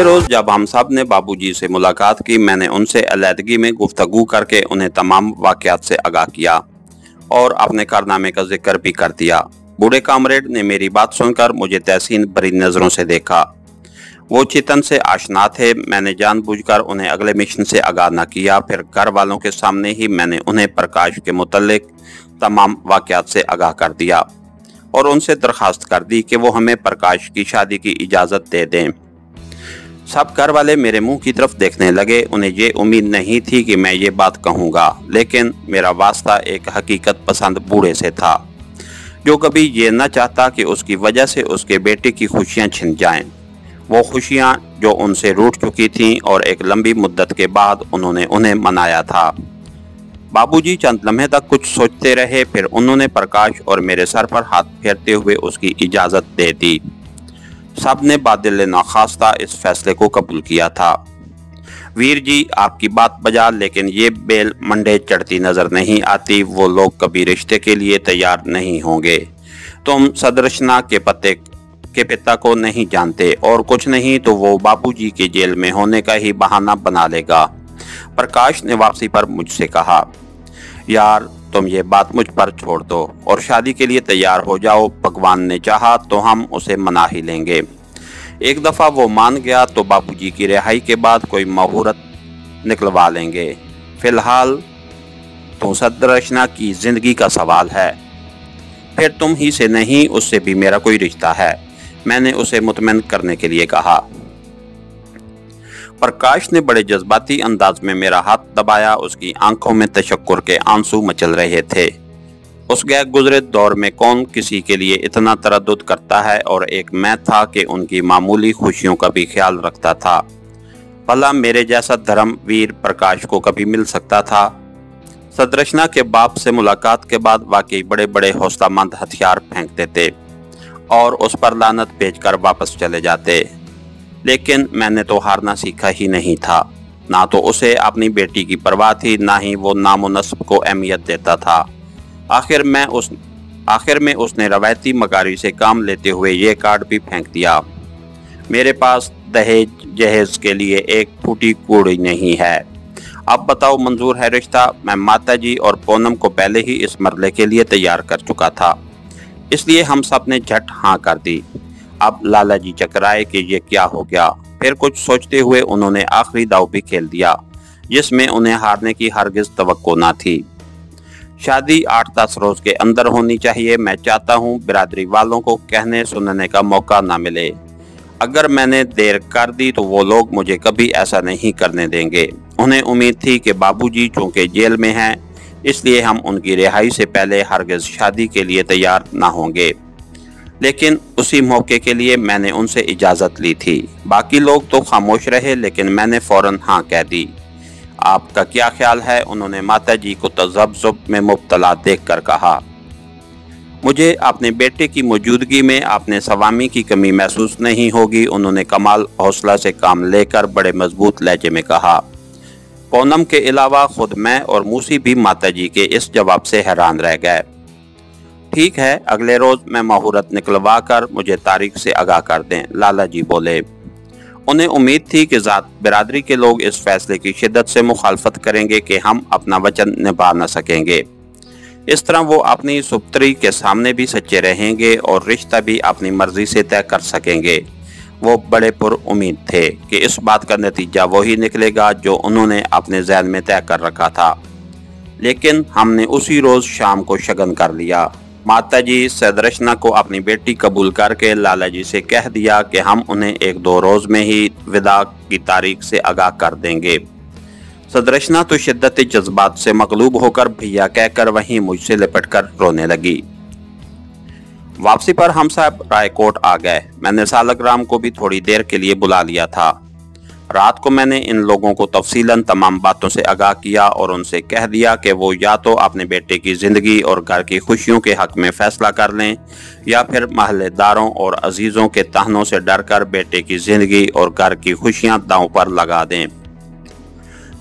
अगले रोज जब हम सब ने बाबूजी से मुलाकात की, मैंने उनसे अलहदगी में गुफ्तगू करके उन्हें तमाम वाक़यात से आगाह किया और अपने कारनामे का जिक्र भी कर दिया। बूढ़े कामरेड ने मेरी बात सुनकर मुझे तहसीन भरी नज़रों से देखा। वो चितन से आशना थे। मैंने जानबूझकर उन्हें अगले मिशन से आगाह न किया। फिर घर वालों के सामने ही मैंने उन्हें प्रकाश के मुतल्लिक तमाम वाक़यात से आगाह कर दिया और उनसे दरख्वास्त कर दी कि वो हमें प्रकाश की शादी की इजाज़त दे दें। सब घर वाले मेरे मुंह की तरफ देखने लगे। उन्हें ये उम्मीद नहीं थी कि मैं ये बात कहूँगा, लेकिन मेरा वास्ता एक हकीकत पसंद बूढ़े से था जो कभी ये न चाहता कि उसकी वजह से उसके बेटे की खुशियाँ छिन जाएं। वो खुशियाँ जो उनसे रूठ चुकी थीं और एक लंबी मुद्दत के बाद उन्होंने उन्हें मनाया था। बाबूजी चंद लम्हे तक कुछ सोचते रहे, फिर उन्होंने प्रकाश और मेरे सर पर हाथ फेरते हुए उसकी इजाज़त दे दी। सब ने बादिल नाखास्ता इस फैसले को कबूल किया था। वीर जी, आपकी बात बजा, लेकिन ये बेल मंडे चढ़ती नजर नहीं आती। वो लोग कभी रिश्ते के लिए तैयार नहीं होंगे। तुम सदरशना के पिता को नहीं जानते, और कुछ नहीं तो वो बाबूजी के जेल में होने का ही बहाना बना लेगा। प्रकाश ने वापसी पर मुझसे कहा, यार तुम ये बात मुझ पर छोड़ दो और शादी के लिए तैयार हो जाओ। भगवान ने चाहा तो हम उसे मना ही लेंगे। एक दफ़ा वो मान गया तो बाबूजी की रिहाई के बाद कोई मुहूर्त निकलवा लेंगे। फिलहाल तो सदरशना की ज़िंदगी का सवाल है। फिर तुम ही से नहीं, उससे भी मेरा कोई रिश्ता है, मैंने उसे मुतमईन करने के लिए कहा। प्रकाश ने बड़े जज्बाती अंदाज में मेरा हाथ दबाया। उसकी आंखों में तशक्कुर के आंसू मचल रहे थे। उस गैर गुजरे दौर में कौन किसी के लिए इतना तरद्दुद करता है, और एक मैं था कि उनकी मामूली खुशियों का भी ख्याल रखता था। भला मेरे जैसा धर्मवीर प्रकाश को कभी मिल सकता था? सदरशना के बाप से मुलाकात के बाद वाकई बड़े बड़े हौसलामंद हथियार फेंकते थे और उस पर लानत भेजकर वापस चले जाते, लेकिन मैंने तो हारना सीखा ही नहीं था। ना तो उसे अपनी बेटी की परवाह थी, ना ही वो नाम व नस्ब को अहमियत देता था। आखिर में उसने रवायती मकारी से काम लेते हुए ये कार्ड भी फेंक दिया, मेरे पास दहेज जहेज के लिए एक फूटी कूड़ी नहीं है। अब बताओ, मंजूर है रिश्ता? मैं माताजी और पूनम को पहले ही इस मरले के लिए तैयार कर चुका था, इसलिए हम सब ने झट हाँ कर दी। अब लाला जी चकराए कि ये क्या हो गया। फिर कुछ सोचते हुए उन्होंने आखिरी दाव भी खेल दिया, जिसमें उन्हें हारने की हरगिज तवक्को न थी। शादी 8-10 रोज के अंदर होनी चाहिए। मैं चाहता हूँ बिरादरी वालों को कहने सुनने का मौका ना मिले। अगर मैंने देर कर दी तो वो लोग मुझे कभी ऐसा नहीं करने देंगे। उन्हें उम्मीद थी कि बाबूजी चूंकि जेल में हैं, इसलिए हम उनकी रिहाई से पहले हरगिज शादी के लिए तैयार ना होंगे, लेकिन उसी मौके के लिए मैंने उनसे इजाज़त ली थी। बाकी लोग तो खामोश रहे, लेकिन मैंने फौरन हाँ कह दी। आपका क्या ख्याल है? उन्होंने माताजी को तज़ब्ज़ुब में मुब्तला देखकर कहा। मुझे अपने बेटे की मौजूदगी में अपने स्वामी की कमी महसूस नहीं होगी, उन्होंने कमाल हौसला से काम लेकर बड़े मजबूत लहजे में कहा। पूनम के अलावा खुद मैं और मूसी भी माताजी के इस जवाब से हैरान रह गए। ठीक है, अगले रोज मैं मुहूर्त निकलवा कर मुझे तारीख से आगाह कर दें, लाला जी बोले। उन्हें उम्मीद थी कि ज़ात बिरादरी के लोग इस फैसले की शिद्दत से मुखालफत करेंगे कि हम अपना वचन निभा न सकेंगे। इस तरह वो अपनी सुपुत्री के सामने भी सच्चे रहेंगे और रिश्ता भी अपनी मर्जी से तय कर सकेंगे। वो बड़े पुरउम्मीद थे कि इस बात का नतीजा वही निकलेगा जो उन्होंने अपने ज़हन में तय कर रखा था, लेकिन हमने उसी रोज़ शाम को शगन कर लिया। माताजी सदरशना को अपनी बेटी कबूल करके लाला जी से कह दिया कि हम उन्हें 1-2 रोज में ही विदा की तारीख से आगाह कर देंगे। सदरशना तो शिद्दत जज्बात से मगलूब होकर भैया कहकर वहीं मुझसे लिपटकर रोने लगी। वापसी पर हम सब रायकोट आ गए। मैंने सालग्राम को भी थोड़ी देर के लिए बुला लिया था। रात को मैंने इन लोगों को तफसीलन तमाम बातों से आगाह किया और उनसे कह दिया कि वो या तो अपने बेटे की ज़िंदगी और घर की खुशियों के हक में फ़ैसला कर लें, या फिर महल्लेदारों और अजीज़ों के ताहनों से डरकर बेटे की ज़िंदगी और घर की खुशियां दांव पर लगा दें।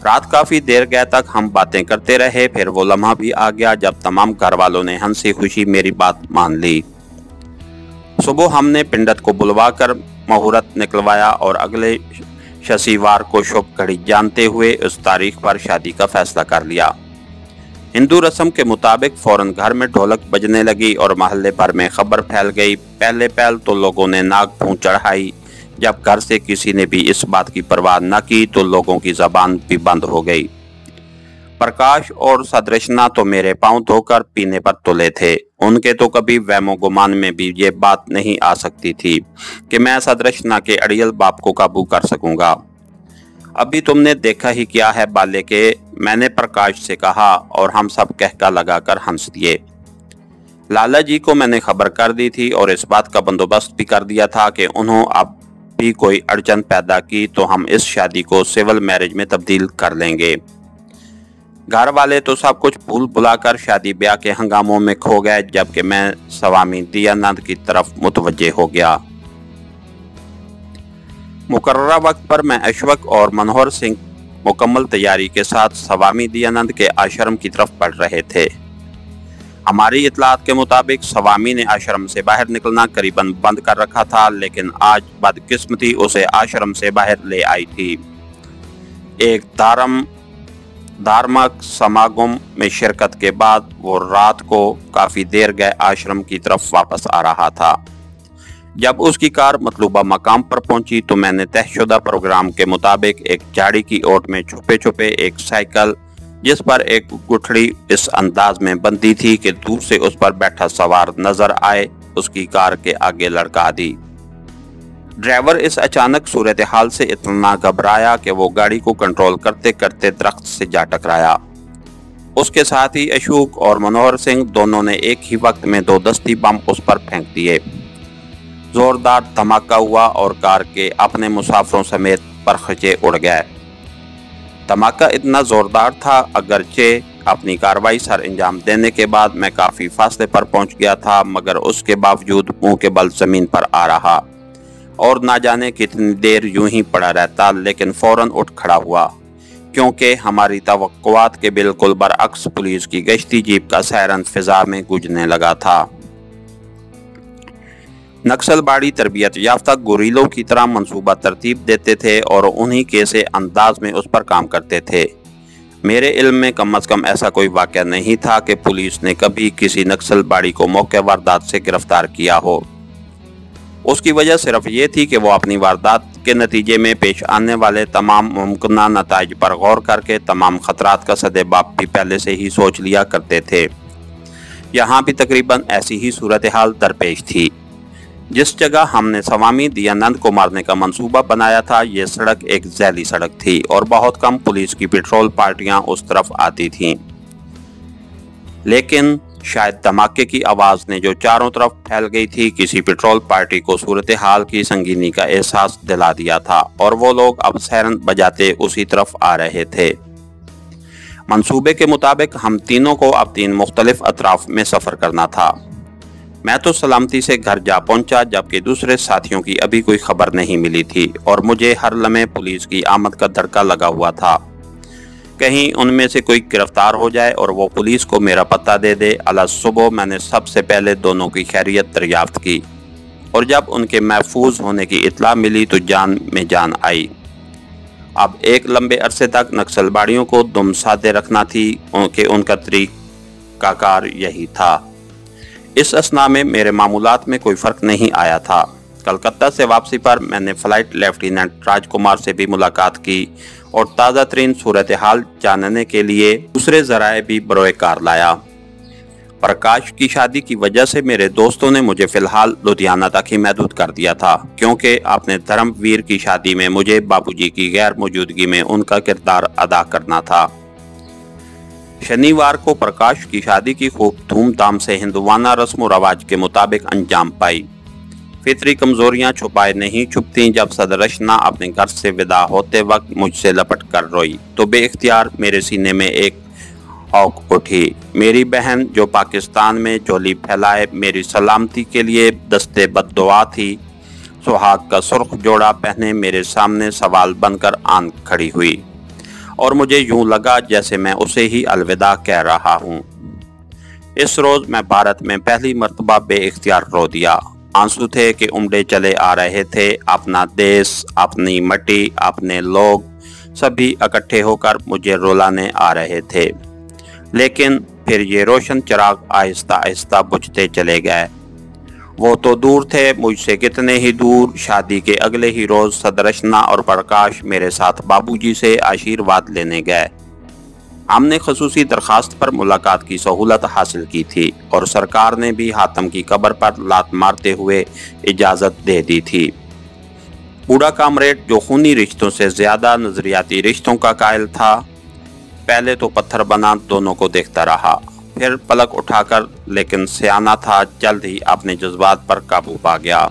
रात काफ़ी देर गए तक हम बातें करते रहे। फिर वो लम्हा भी आ गया जब तमाम घर वालों ने हंसी खुशी मेरी बात मान ली। सुबह हमने पिंडत को बुलवा कर मुहूर्त निकलवाया और अगले शनिवार को शुभ घड़ी जानते हुए उस तारीख पर शादी का फैसला कर लिया। हिंदू रस्म के मुताबिक फौरन घर में ढोलक बजने लगी और मोहल्ले भर में खबर फैल गई। पहले तो लोगों ने नाक भूं चढ़ाई। जब घर से किसी ने भी इस बात की परवाह न की तो लोगों की जबान भी बंद हो गई। प्रकाश और सदृशना तो मेरे पांव धोकर पीने पर तुले थे। उनके तो कभी वहमो गुमान में भी ये बात नहीं आ सकती थी कि मैं सदृशना के अड़ियल बाप को काबू कर सकूंगा। अभी तुमने देखा ही क्या है बाले के, मैंने प्रकाश से कहा और हम सब कहका लगाकर हंस दिए। लाला जी को मैंने खबर कर दी थी और इस बात का बंदोबस्त भी कर दिया था कि उन्होंने अब भी कोई अड़चन पैदा की तो हम इस शादी को सिविल मैरिज में तब्दील कर लेंगे। घर वाले तो सब कुछ भूल भुलाकर शादी ब्याह के हंगामों में खो गए, जबकि मैं स्वामी दयानंद की तरफ मुतवज्जे हो गया। मुकर्ररा वक्त पर मैं अशवक और मनोहर सिंह मुकम्मल तैयारी के साथ स्वामी दयानंद के आश्रम की तरफ बढ़ रहे थे। हमारी इतलात के मुताबिक स्वामी ने आश्रम से बाहर निकलना करीबन बंद कर रखा था, लेकिन आज बदकिस्मती उसे आश्रम से बाहर ले आई थी। एक धार्मिक समागम में शिरकत के बाद वो रात को काफी देर गए आश्रम की तरफ वापस आ रहा था। जब उसकी कार मतलूबा मकाम पर पहुंची तो मैंने तयशुदा प्रोग्राम के मुताबिक एक झाड़ी की ओट में छुपे छुपे एक साइकिल जिस पर एक गुठड़ी इस अंदाज में बंधी थी कि दूर से उस पर बैठा सवार नजर आए, उसकी कार के आगे लड़का दी। ड्राइवर इस अचानक सूरत हाल से इतना घबराया कि वो गाड़ी को कंट्रोल करते करते दरख्त से जा टकराया। उसके साथ ही अशोक और मनोहर सिंह दोनों ने एक ही वक्त में 2 दस्ती बम उस पर फेंक दिए। जोरदार धमाका हुआ और कार के अपने मुसाफिरों समेत परखचे उड़ गए। धमाका इतना जोरदार था अगरचे अपनी कार्रवाई सर अंजाम देने के बाद मैं काफी फासले पर पहुंच गया था, मगर उसके बावजूद मुंह के बल जमीन पर आ रहा और ना जाने कितनी देर यूं ही पड़ा रहता, लेकिन फौरन उठ खड़ा हुआ क्योंकि हमारी तवक्कुआत के बिल्कुल बरअक्स पुलिस की गश्ती जीप का सायरन फिजा में गूंजने लगा था। नक्सलबाड़ी तरबियत याफ्ता गुरीलों की तरह मंसूबा तरतीब देते थे और उन्हीं के से अंदाज में उस पर काम करते थे। मेरे इल्म में कम अज कम ऐसा कोई वाक़या नहीं था कि पुलिस ने कभी किसी नक्सलबाड़ी को मौके वारदात से गिरफ्तार किया हो। उसकी वजह सिर्फ ये थी कि वो अपनी वारदात के नतीजे में पेश आने वाले तमाम मुमकिन नताइज पर गौर करके तमाम खतरात का सदेबाप भी पहले से ही सोच लिया करते थे। यहाँ भी तकरीबन ऐसी ही सूरत हाल दरपेश थी। जिस जगह हमने स्वामी दयानंद को मारने का मंसूबा बनाया था, ये सड़क एक जैली सड़क थी और बहुत कम पुलिस की पेट्रोल पार्टियां उस तरफ आती थीं। लेकिन शायद धमाके की आवाज ने जो चारों तरफ फैल गई थी, किसी पेट्रोल पार्टी को सूरत हाल की संगीनी का एहसास दिला दिया था और वो लोग अब सायरन बजाते उसी तरफ आ रहे थे। मंसूबे के मुताबिक हम तीनों को अब 3 मुख्तलिफ अतराफ में सफर करना था। मैं तो सलामती से घर जा पहुंचा, जबकि दूसरे साथियों की अभी कोई खबर नहीं मिली थी और मुझे हर लम्हे पुलिस की आमद का धड़का लगा हुआ था। कहीं उनमें से कोई गिरफ्तार हो जाए और वो पुलिस को मेरा पता दे दे। अला सुबह मैंने सबसे पहले दोनों की खैरियत दरियाफ्त की और जब उनके महफूज होने की इत्ला मिली तो जान में जान आई। अब एक लंबे अरसे तक नक्सलबाड़ियों को दुम साधे रखना थी कि उनका तरीकाकार यही था। इस असना में मेरे मामूलात में कोई फ़र्क नहीं आया था। कलकत्ता से वापसी पर मैंने फ्लाइट लेफ्टिनेंट राजकुमार से भी मुलाकात की और ताज़ा तरीन सूरत हाल जानने के लिए दूसरे ज़राए भी बरोए कार लाया। प्रकाश की शादी की वजह से मेरे दोस्तों ने मुझे फ़िलहाल लुधियाना तक ही महदूद कर दिया था, क्योंकि अपने धर्मवीर की शादी में मुझे बाबूजी की गैर मौजूदगी में उनका किरदार अदा करना था। शनिवार को प्रकाश की शादी की खूब धूमधाम से हिंदुवाना रस्म व रवाज के मुताबिक अंजाम पाई। फितरी कमजोरियां छुपाए नहीं छुपती। जब सदरशना अपने घर से विदा होते वक्त मुझसे लपट कर रोई तो बेइख्तियार मेरे सीने में एक औक उठी। मेरी बहन जो पाकिस्तान में झोली फैलाए मेरी सलामती के लिए दस्ते बद्दुआ थी, सुहाग का सुर्ख जोड़ा पहने मेरे सामने सवाल बनकर आन खड़ी हुई और मुझे यूं लगा जैसे मैं उसे ही अलविदा कह रहा हूँ। इस रोज़ मैं भारत में पहली मर्तबा बेइख्तियार रो दिया। आंसू थे कि उमड़े चले आ रहे थे। अपना देश, अपनी मिट्टी, अपने लोग सभी इकट्ठे होकर मुझे रुलाने आ रहे थे। लेकिन फिर ये रोशन चिराग आहिस्ता आहिस्ता बुझते चले गए। वो तो दूर थे, मुझसे कितने ही दूर। शादी के अगले ही रोज सदरशना और प्रकाश मेरे साथ बाबूजी से आशीर्वाद लेने गए। हमने खसूसी दरखास्त पर मुलाकात की सहूलत हासिल की थी और सरकार ने भी हातम की कब्र पर लात मारते हुए इजाज़त दे दी थी। बूढ़ा कामरेड, जो खूनी रिश्तों से ज्यादा नजरियाती रिश्तों का कायल था, पहले तो पत्थर बना दोनों को देखता रहा, फिर पलक उठाकर, लेकिन सियाना था, जल्द ही अपने जज्बात पर काबू पा गया।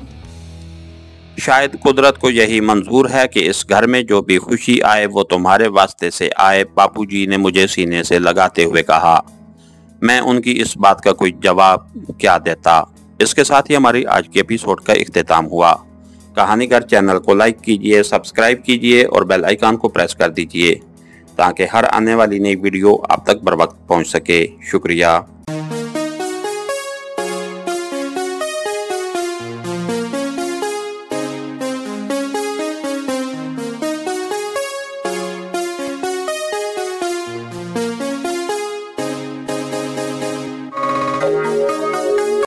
शायद कुदरत को यही मंजूर है कि इस घर में जो भी खुशी आए वो तुम्हारे वास्ते से आए, बापूजी ने मुझे सीने से लगाते हुए कहा। मैं उनकी इस बात का कोई जवाब क्या देता। इसके साथ ही हमारी आज की एपिसोड का इख्तिताम हुआ। कहानीगर चैनल को लाइक कीजिए, सब्सक्राइब कीजिए और बेल आइकन को प्रेस कर दीजिए ताकि हर आने वाली नई वीडियो आप तक बर वक्त पहुँच सके। शुक्रिया।